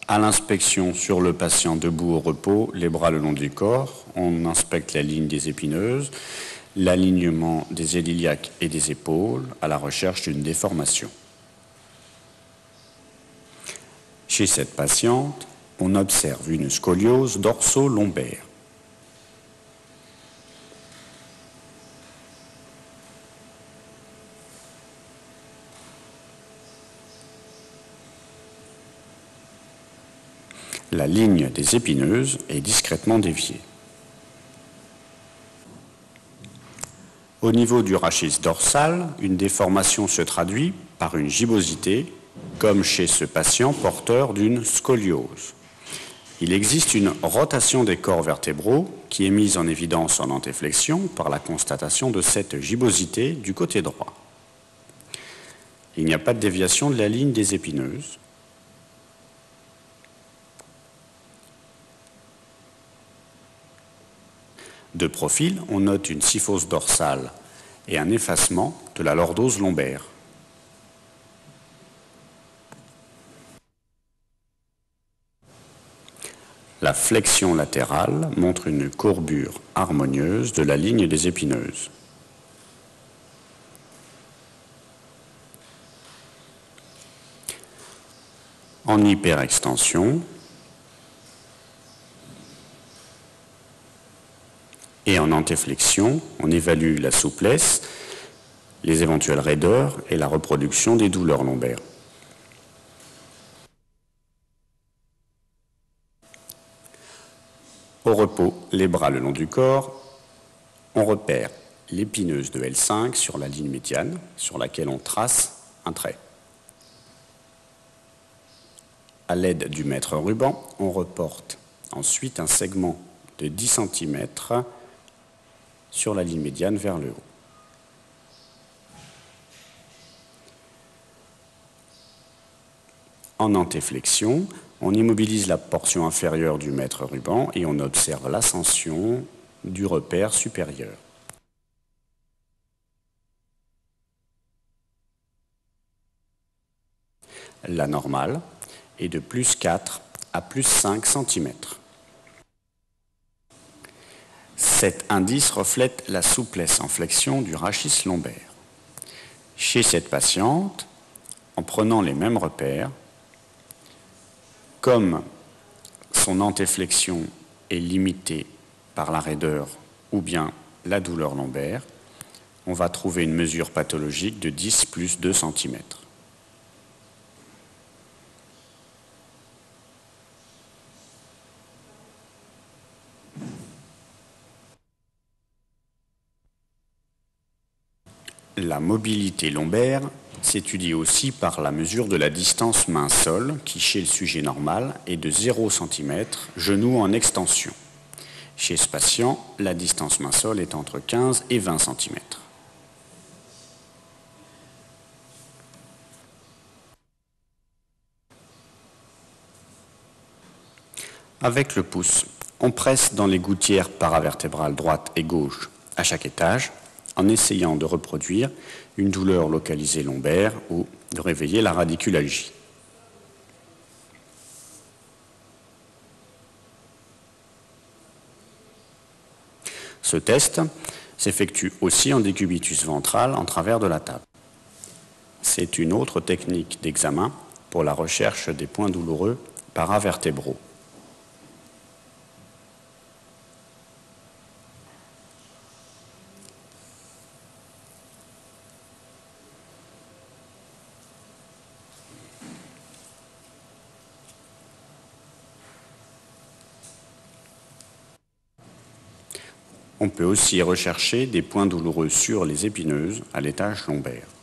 À l'inspection sur le patient debout au repos, les bras le long du corps, on inspecte la ligne des épineuses, l'alignement des iliaques et des épaules à la recherche d'une déformation. Chez cette patiente, on observe une scoliose dorso-lombaire. La ligne des épineuses est discrètement déviée. Au niveau du rachis dorsal, une déformation se traduit par une gibbosité, comme chez ce patient porteur d'une scoliose. Il existe une rotation des corps vertébraux qui est mise en évidence en antéflexion par la constatation de cette gibbosité du côté droit. Il n'y a pas de déviation de la ligne des épineuses. De profil, on note une syphose dorsale et un effacement de la lordose lombaire. La flexion latérale montre une courbure harmonieuse de la ligne des épineuses. En hyperextension, et en antéflexion, on évalue la souplesse, les éventuelles raideurs et la reproduction des douleurs lombaires. Au repos, les bras le long du corps, on repère l'épineuse de L5 sur la ligne médiane sur laquelle on trace un trait. À l'aide du mètre ruban, on reporte ensuite un segment de 10 cm sur la ligne médiane vers le haut. En antéflexion, on immobilise la portion inférieure du mètre ruban et on observe l'ascension du repère supérieur. La normale est de plus 4 à plus 5 cm. Cet indice reflète la souplesse en flexion du rachis lombaire. Chez cette patiente, en prenant les mêmes repères, comme son antéflexion est limitée par la raideur ou bien la douleur lombaire, on va trouver une mesure pathologique de 10 plus 2 cm. La mobilité lombaire s'étudie aussi par la mesure de la distance main-sol qui, chez le sujet normal, est de 0 cm, genou en extension. Chez ce patient, la distance main-sol est entre 15 et 20 cm. Avec le pouce, on presse dans les gouttières paravertébrales droite et gauche à chaque étage, en essayant de reproduire une douleur localisée lombaire ou de réveiller la radiculalgie. Ce test s'effectue aussi en décubitus ventral en travers de la table. C'est une autre technique d'examen pour la recherche des points douloureux paravertébraux. On peut aussi rechercher des points douloureux sur les épineuses à l'étage lombaire.